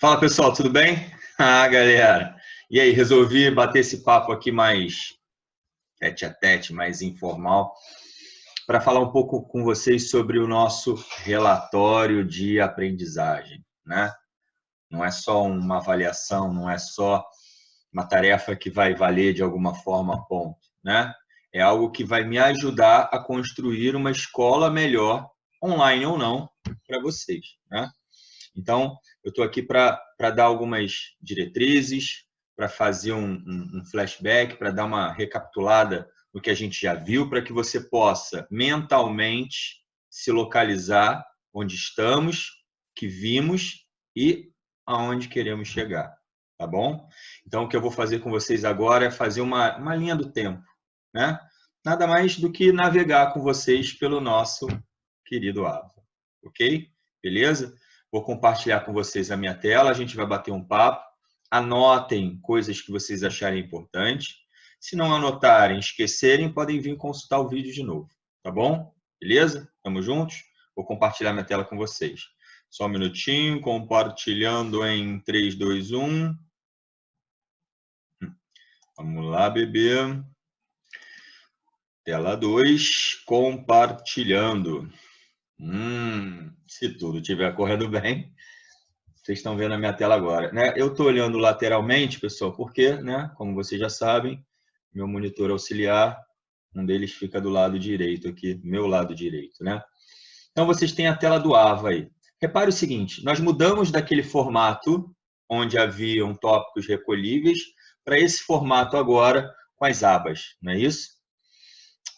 Fala pessoal, tudo bem? Ah, galera. E aí, resolvi bater esse papo aqui mais tete a tete, mais informal, para falar um pouco com vocês sobre o nosso relatório de aprendizagem, né? Não é só uma avaliação, não é só uma tarefa que vai valer de alguma forma ponto, né? É algo que vai me ajudar a construir uma escola melhor, online ou não, para vocês, né? Então, eu estou aqui para dar algumas diretrizes, para fazer um flashback, para dar uma recapitulada no que a gente já viu, para que você possa mentalmente se localizar onde estamos, que vimos e aonde queremos chegar, tá bom? Então, o que eu vou fazer com vocês agora é fazer uma linha do tempo, né? Nada mais do que navegar com vocês pelo nosso querido Ava, ok? Beleza? Vou compartilhar com vocês a minha tela, a gente vai bater um papo. Anotem coisas que vocês acharem importantes. Se não anotarem, esquecerem, podem vir consultar o vídeo de novo, tá bom? Beleza? Tamo juntos? Vou compartilhar minha tela com vocês. Só um minutinho, compartilhando em 3, 2, 1. Vamos lá, bebê. Tela 2, compartilhando. Se tudo estiver correndo bem, vocês estão vendo a minha tela agora, né? Eu estou olhando lateralmente, pessoal, porque, né, como vocês já sabem, meu monitor auxiliar, um deles fica do lado direito aqui, meu lado direito, né? Então, vocês têm a tela do Ava aí. Repare o seguinte, nós mudamos daquele formato onde haviam tópicos recolhíveis para esse formato agora com as abas, não é isso?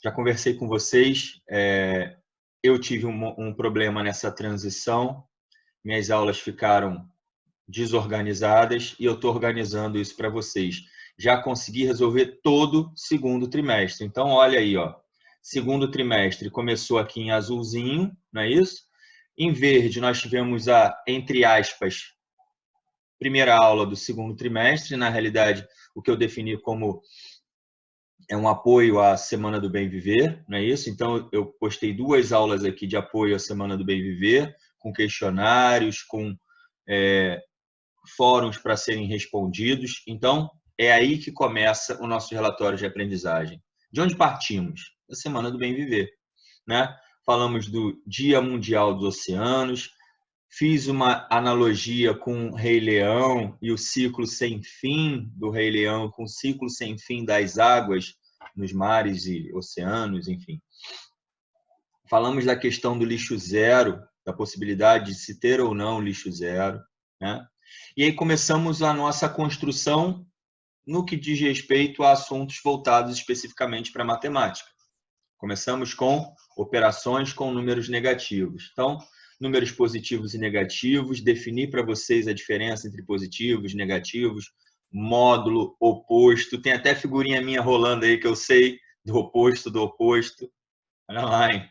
Já conversei com vocês, eu tive um problema nessa transição, minhas aulas ficaram desorganizadas e eu estou organizando isso para vocês. Já consegui resolver todo segundo trimestre. Então, olha aí, ó. Segundo trimestre começou aqui em azulzinho, não é isso? Em verde, nós tivemos a, entre aspas, primeira aula do segundo trimestre. Na realidade, o que eu defini como um apoio à Semana do Bem Viver, não é isso? Então, eu postei 2 aulas aqui de apoio à Semana do Bem Viver, com questionários, com fóruns para serem respondidos. Então, é aí que começa o nosso relatório de aprendizagem. De onde partimos? Da Semana do Bem Viver, né? Falamos do Dia Mundial dos Oceanos, fiz uma analogia com o Rei Leão e o ciclo sem fim do Rei Leão, com o ciclo sem fim das águas nos mares e oceanos, enfim. Falamos da questão do lixo zero, da possibilidade de se ter ou não lixo zero, né? E aí começamos a nossa construção no que diz respeito a assuntos voltados especificamente para matemática. Começamos com operações com números negativos. Então, números positivos e negativos, definir para vocês a diferença entre positivos, negativos, módulo, oposto. Tem até figurinha minha rolando aí que eu sei do oposto do oposto. Olha lá, hein?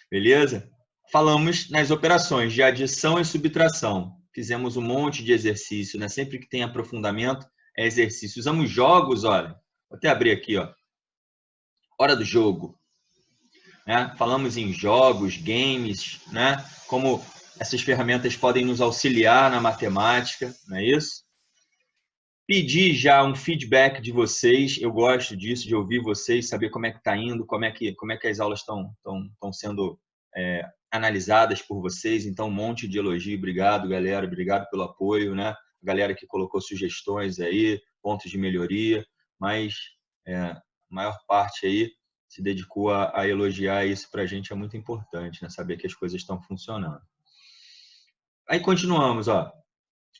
Beleza? Falamos nas operações de adição e subtração. Fizemos um monte de exercício, né? Sempre que tem aprofundamento, é exercício. Usamos jogos, olha. Vou até abrir aqui, ó. Hora do jogo. Né? Falamos em jogos, games, né? Como essas ferramentas podem nos auxiliar na matemática, não é isso? Pedi já um feedback de vocês, eu gosto disso, de ouvir vocês, saber como é que está indo, como é que as aulas estão sendo analisadas por vocês. Então, um monte de elogio, obrigado, galera, obrigado pelo apoio, né? A galera que colocou sugestões aí, pontos de melhoria, mas a maior parte aí se dedicou a elogiar isso. Para a gente é muito importante, né? Saber que as coisas estão funcionando. Aí continuamos, ó.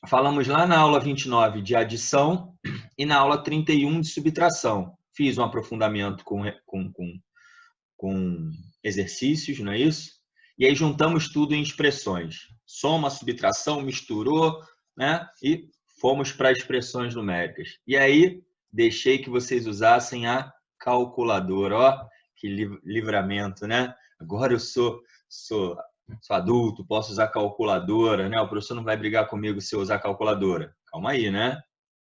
Falamos lá na aula 29 de adição e na aula 31 de subtração. Fiz um aprofundamento com exercícios, não é isso? E aí juntamos tudo em expressões. Soma, subtração, misturou, né? E fomos para expressões numéricas. E aí deixei que vocês usassem a calculadora. Ó, que livramento, né? Agora eu sou adulto, posso usar calculadora, né? O professor não vai brigar comigo se eu usar calculadora. Calma aí, né?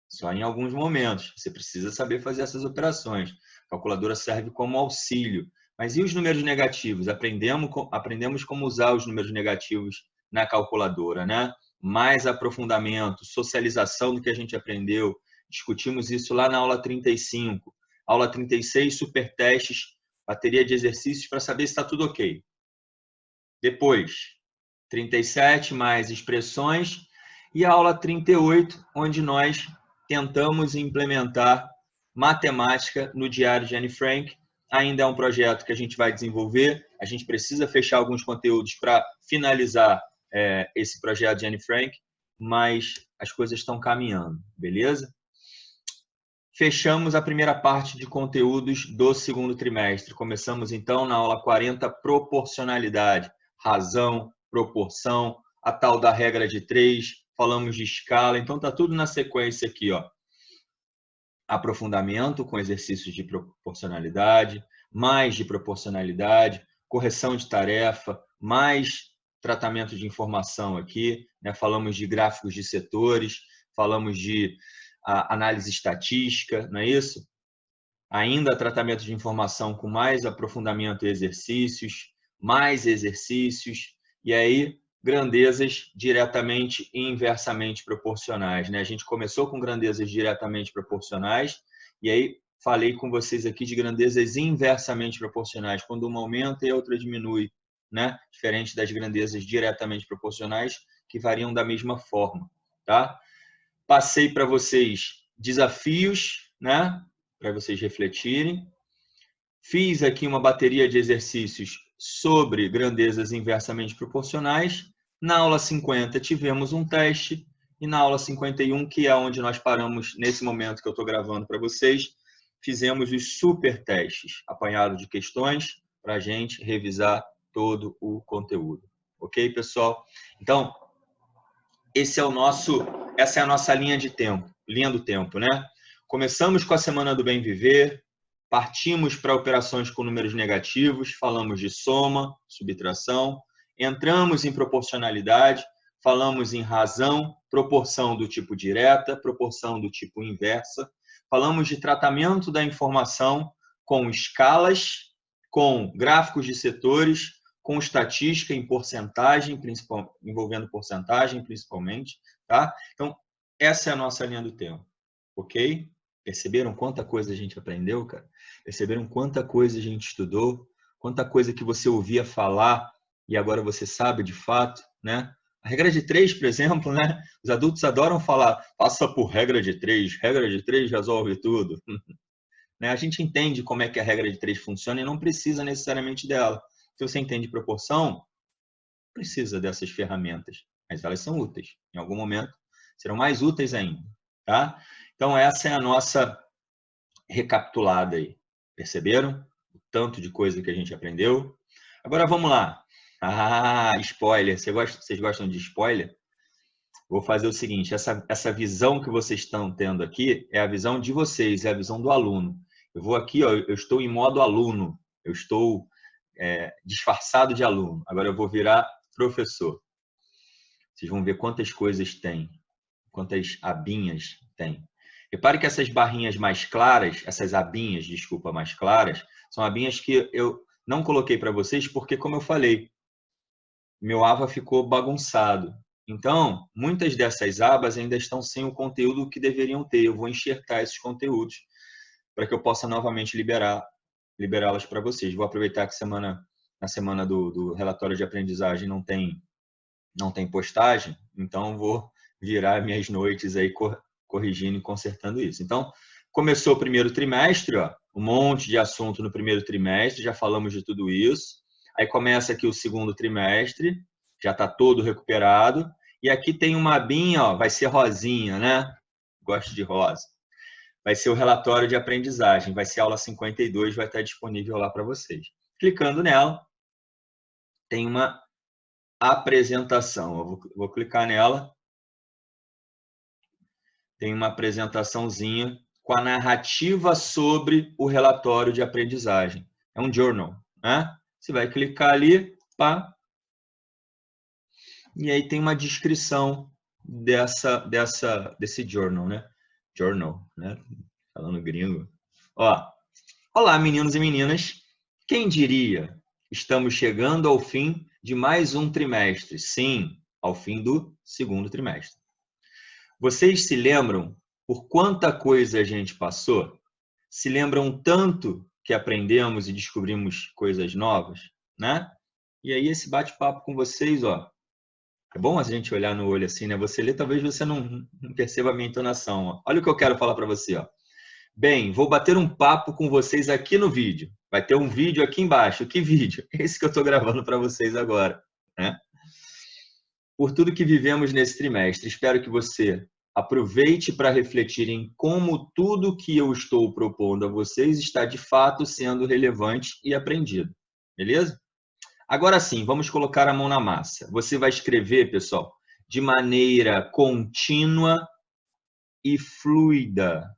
Só em alguns momentos. Você precisa saber fazer essas operações. A calculadora serve como auxílio. Mas e os números negativos? Aprendemos como usar os números negativos na calculadora, né? mais aprofundamento, socialização do que a gente aprendeu. Discutimos isso lá na aula 35. Aula 36, super testes, bateria de exercícios para saber se está tudo ok. Depois, 37 mais expressões e a aula 38, onde nós tentamos implementar matemática no diário de Anne Frank. Ainda é um projeto que a gente vai desenvolver, a gente precisa fechar alguns conteúdos para finalizar esse projeto de Anne Frank, mas as coisas estão caminhando, beleza? Fechamos a primeira parte de conteúdos do segundo trimestre. Começamos então na aula 40, proporcionalidade, razão, proporção, a tal da regra de 3, falamos de escala, então tá tudo na sequência aqui, ó. Aprofundamento com exercícios de proporcionalidade, mais de proporcionalidade, correção de tarefa, mais tratamento de informação aqui, né? Falamos de gráficos de setores, falamos de análise estatística, não é isso? Ainda tratamento de informação com mais aprofundamento e exercícios, mais exercícios, e aí grandezas diretamente e inversamente proporcionais, né? A gente começou com grandezas diretamente proporcionais, e aí falei com vocês aqui de grandezas inversamente proporcionais, quando uma aumenta e a outra diminui, né? Diferente das grandezas diretamente proporcionais, que variam da mesma forma, tá? Passei para vocês desafios, né? Para vocês refletirem. Fiz aqui uma bateria de exercícios sobre grandezas inversamente proporcionais. Na aula 50 tivemos um teste e na aula 51, que é onde nós paramos nesse momento que eu estou gravando para vocês, fizemos os super testes, apanhado de questões para a gente revisar todo o conteúdo. Ok, pessoal? Então, essa é a nossa linha do tempo, né? Começamos com a semana do bem viver, partimos para operações com números negativos, falamos de soma, subtração, entramos em proporcionalidade, falamos em razão, proporção do tipo direta, proporção do tipo inversa, falamos de tratamento da informação com escalas, com gráficos de setores, com estatística em porcentagem, envolvendo porcentagem principalmente, tá? Então, essa é a nossa linha do tempo, ok? Perceberam quanta coisa a gente aprendeu, cara? Perceberam quanta coisa a gente estudou? Quanta coisa que você ouvia falar e agora você sabe de fato, né? A regra de 3, por exemplo, né? Os adultos adoram falar, passa por regra de 3 resolve tudo. Né? A gente entende como é que a regra de 3 funciona e não precisa necessariamente dela. Se você entende proporção, precisa dessas ferramentas, mas elas são úteis. Em algum momento, serão mais úteis ainda, tá? Então, essa é a nossa recapitulada aí. Perceberam o tanto de coisa que a gente aprendeu? Agora, vamos lá. Spoiler. Vocês gostam de spoiler? Vou fazer o seguinte, essa visão que vocês estão tendo aqui é a visão de vocês, é a visão do aluno. Eu vou aqui, ó, eu estou em modo aluno, eu estou disfarçado de aluno. Agora eu vou virar professor. Vocês vão ver quantas coisas tem, quantas abinhas tem. Repare que essas barrinhas mais claras, essas abinhas, desculpa, mais claras, são abinhas que eu não coloquei para vocês porque, como eu falei, meu AVA ficou bagunçado. Então, muitas dessas abas ainda estão sem o conteúdo que deveriam ter. Eu vou enxertar esses conteúdos para que eu possa novamente liberá-las para vocês. Vou aproveitar que na semana do relatório de aprendizagem não tem postagem, então vou virar minhas noites aí corrigindo e consertando isso. Então, começou o primeiro trimestre, ó, um monte de assunto no primeiro trimestre, já falamos de tudo isso. Aí começa aqui o segundo trimestre, já está todo recuperado. E aqui tem uma abinha, ó, vai ser rosinha, né? Gosto de rosa. Vai ser o relatório de aprendizagem, vai ser a aula 52, vai estar disponível lá para vocês. Clicando nela, tem uma apresentação. Eu vou clicar nela. Tem uma apresentaçãozinha com a narrativa sobre o relatório de aprendizagem. É um journal, né? Você vai clicar ali, pá, e aí tem uma descrição desse journal, né? Journal, né? Falando gringo. Ó, olá, meninos e meninas. Quem diria? Estamos chegando ao fim de mais um trimestre. Sim, ao fim do segundo trimestre. Vocês se lembram por quanta coisa a gente passou? Se lembram tanto que aprendemos e descobrimos coisas novas, né? E aí esse bate-papo com vocês, ó, é bom a gente olhar no olho assim, né? Você lê, talvez você não perceba a minha entonação. Ó. Olha o que eu quero falar para você, ó. Bem, vou bater um papo com vocês aqui no vídeo. Vai ter um vídeo aqui embaixo. Que vídeo? Esse que eu estou gravando para vocês agora, né? Por tudo que vivemos nesse trimestre, espero que você aproveite para refletir em como tudo que eu estou propondo a vocês está de fato sendo relevante e aprendido. Beleza? Agora sim, vamos colocar a mão na massa. Você vai escrever, pessoal, de maneira contínua e fluida.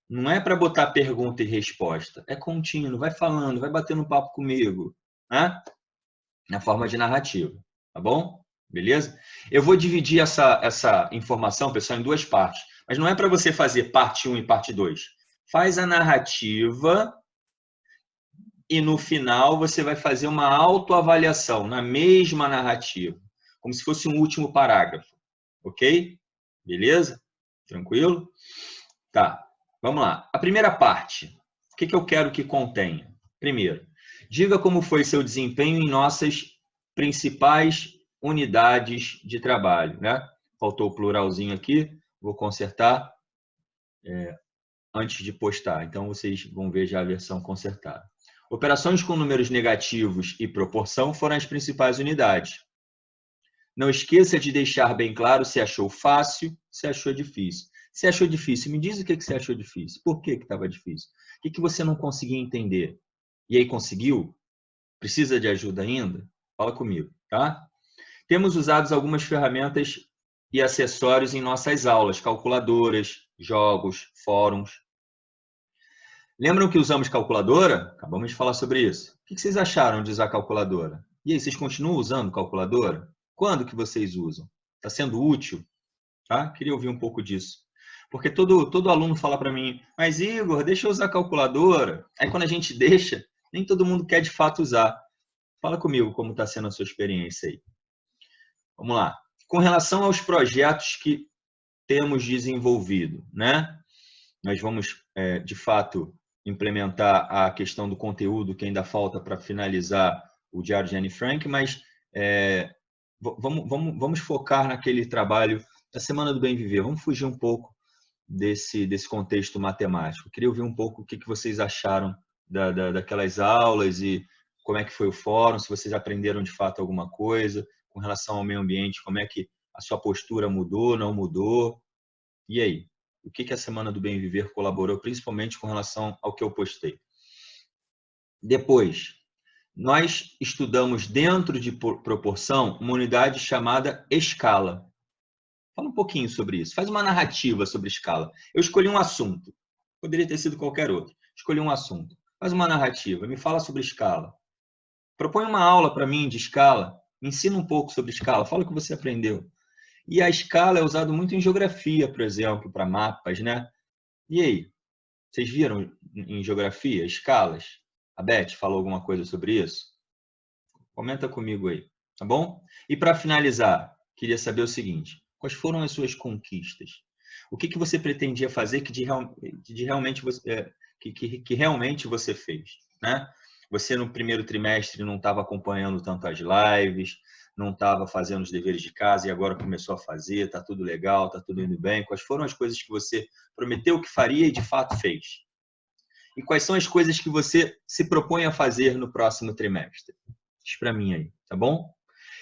Não é para botar pergunta e resposta. É contínuo. Vai falando, vai batendo um papo comigo. Né? Na forma de narrativa. Tá bom? Beleza? Eu vou dividir essa informação, pessoal, em duas partes. Mas não é para você fazer parte 1 e parte 2. Faz a narrativa e no final você vai fazer uma autoavaliação na mesma narrativa. Como se fosse um último parágrafo. Ok? Beleza? Tranquilo? Tá. Vamos lá. A primeira parte. O que eu quero que contenha? Primeiro, diga como foi seu desempenho em nossas principais unidades de trabalho, né? Faltou o pluralzinho aqui, vou consertar antes de postar. Então, vocês vão ver já a versão consertada. Operações com números negativos e proporção foram as principais unidades. Não esqueça de deixar bem claro se achou fácil, se achou difícil. Se achou difícil, me diz o que você achou difícil. Por que estava difícil? O que você não conseguia entender? E aí conseguiu? Precisa de ajuda ainda? Fala comigo, tá? Temos usado algumas ferramentas e acessórios em nossas aulas, calculadoras, jogos, fóruns. Lembram que usamos calculadora? Acabamos de falar sobre isso. O que vocês acharam de usar calculadora? E aí, vocês continuam usando calculadora? Quando que vocês usam? Está sendo útil? Tá? Queria ouvir um pouco disso. Porque todo aluno fala para mim, mas Igor, deixa eu usar calculadora. Aí quando a gente deixa, nem todo mundo quer de fato usar. Fala comigo como está sendo a sua experiência aí. Vamos lá. Com relação aos projetos que temos desenvolvido, né? Nós vamos, de fato, implementar a questão do conteúdo que ainda falta para finalizar o Diário de Anne Frank, mas vamos focar naquele trabalho da Semana do Bem Viver. Vamos fugir um pouco desse contexto matemático. Queria ouvir um pouco o que vocês acharam daquelas aulas e como é que foi o fórum, se vocês aprenderam de fato alguma coisa com relação ao meio ambiente, como é que a sua postura mudou, não mudou. E aí? O que a Semana do Bem Viver colaborou, principalmente com relação ao que eu postei? Depois, nós estudamos dentro de proporção uma unidade chamada escala. Fala um pouquinho sobre isso. Faz uma narrativa sobre escala. Eu escolhi um assunto. Poderia ter sido qualquer outro. Escolhi um assunto. Faz uma narrativa. Me fala sobre escala. Propõe uma aula para mim de escala. Me ensina um pouco sobre escala. Fala o que você aprendeu. E a escala é usada muito em geografia, por exemplo, para mapas, né? E aí? Vocês viram em geografia escalas? A Beth falou alguma coisa sobre isso? Comenta comigo aí, tá bom? E para finalizar, queria saber o seguinte: quais foram as suas conquistas? O que você pretendia fazer que realmente você fez, né? Você no primeiro trimestre não estava acompanhando tanto as lives, não estava fazendo os deveres de casa e agora começou a fazer, tá tudo legal, tá tudo indo bem. Quais foram as coisas que você prometeu que faria e de fato fez? E quais são as coisas que você se propõe a fazer no próximo trimestre? Diz para mim aí, tá bom?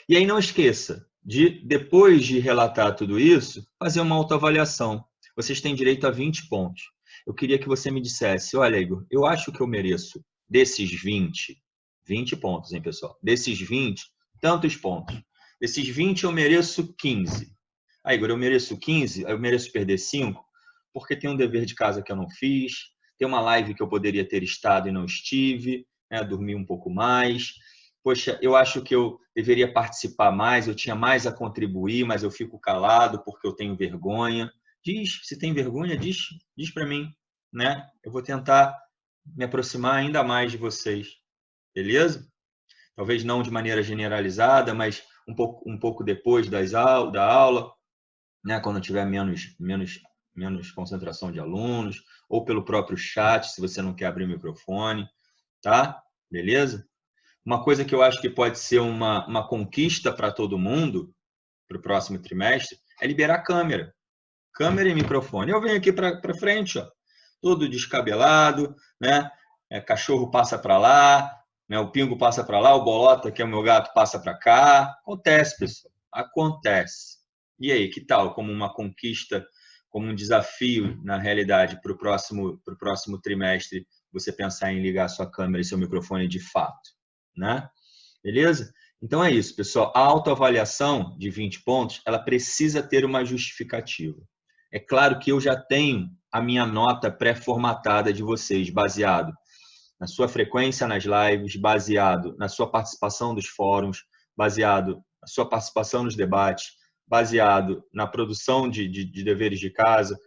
E aí não esqueça de, depois de relatar tudo isso, fazer uma autoavaliação. Vocês têm direito a 20 pontos. Eu queria que você me dissesse, olha, Igor, eu acho que eu mereço desses 20 pontos, hein, pessoal? Desses 20, tantos pontos. Desses 20, eu mereço 15. Ah, Igor, eu mereço 15, eu mereço perder 5, porque tem um dever de casa que eu não fiz, tem uma live que eu poderia ter estado e não estive, né, dormir um pouco mais. Poxa, eu acho que eu deveria participar mais, eu tinha mais a contribuir, mas eu fico calado porque eu tenho vergonha. Diz, se tem vergonha, diz para mim, né? Eu vou tentar me aproximar ainda mais de vocês, beleza? Talvez não de maneira generalizada, mas um pouco depois da aula, né, quando tiver menos concentração de alunos, ou pelo próprio chat, se você não quer abrir o microfone, tá? Beleza? Uma coisa que eu acho que pode ser uma conquista para todo mundo, para o próximo trimestre, é liberar câmera. Câmera e microfone. Eu venho aqui para frente, ó, todo descabelado, né? Cachorro passa para lá, né? O Pingo passa para lá, o Bolota, que é o meu gato, passa para cá. Acontece, pessoal. Acontece. E aí, que tal? Como uma conquista, como um desafio, na realidade, para o próximo trimestre, você pensar em ligar sua câmera e seu microfone de fato, né? Beleza? Então é isso, pessoal. A autoavaliação de 20 pontos, ela precisa ter uma justificativa. É claro que eu já tenho a minha nota pré-formatada de vocês, baseado na sua frequência nas lives, baseado na sua participação dos fóruns, baseado na sua participação nos debates, baseado na produção de deveres de casa,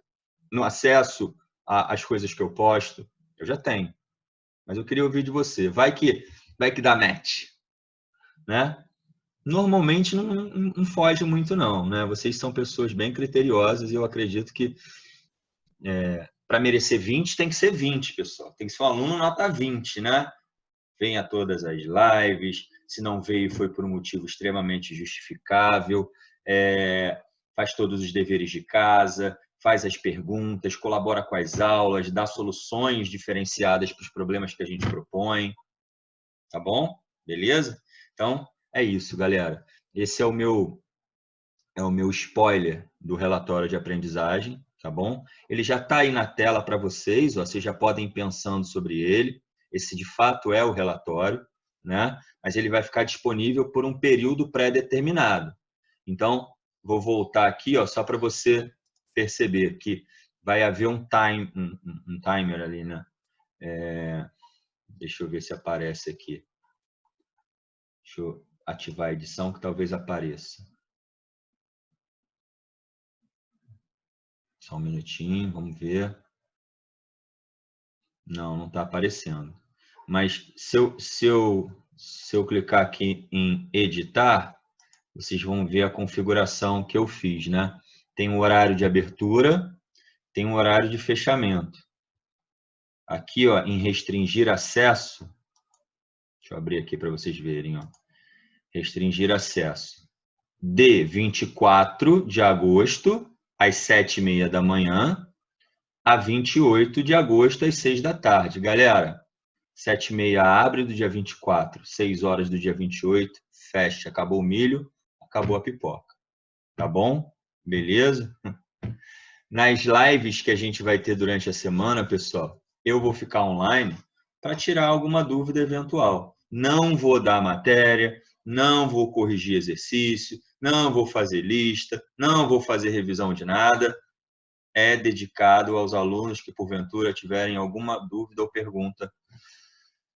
no acesso às coisas que eu posto. Eu já tenho. Mas eu queria ouvir de você. Vai que dá match, né? Normalmente não foge muito, não, né? Vocês são pessoas bem criteriosas e eu acredito que para merecer 20 tem que ser 20, pessoal. Tem que ser um aluno nota 20, né? Vem a todas as lives, se não veio foi por um motivo extremamente justificável, faz todos os deveres de casa, faz as perguntas, colabora com as aulas, dá soluções diferenciadas para os problemas que a gente propõe, tá bom? Beleza? Então, é isso, galera. Esse é o meu spoiler do relatório de aprendizagem, tá bom? Ele já está aí na tela para vocês, ó, vocês já podem ir pensando sobre ele. Esse, de fato, é o relatório, né? Mas ele vai ficar disponível por um período pré-determinado. Então, vou voltar aqui, ó, só para você perceber que vai haver um timer ali, né? Deixa eu ver se aparece aqui. Deixa eu ativar a edição, que talvez apareça. Só um minutinho, vamos ver. Não está aparecendo. Mas se eu clicar aqui em editar, vocês vão ver a configuração que eu fiz, né? Tem um horário de abertura, tem um horário de fechamento. Aqui, ó, em restringir acesso, deixa eu abrir aqui para vocês verem, ó. Restringir acesso. De 24 de agosto, às 7h30 da manhã, a 28 de agosto, às 6 da tarde. Galera, 7h30 abre do dia 24, 6 horas do dia 28, fecha. Acabou o milho, acabou a pipoca. Tá bom? Beleza? Nas lives que a gente vai ter durante a semana, pessoal, eu vou ficar online para tirar alguma dúvida eventual. Não vou dar matéria, não vou corrigir exercício, não vou fazer lista, não vou fazer revisão de nada. É dedicado aos alunos que, porventura, tiverem alguma dúvida ou pergunta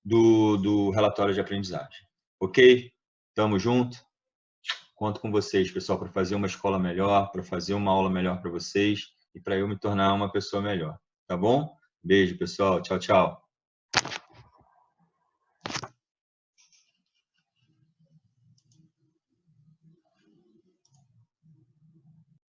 do relatório de aprendizagem. Ok? Tamo junto? Conto com vocês, pessoal, para fazer uma escola melhor, para fazer uma aula melhor para vocês e para eu me tornar uma pessoa melhor. Tá bom? Beijo, pessoal. Tchau, tchau.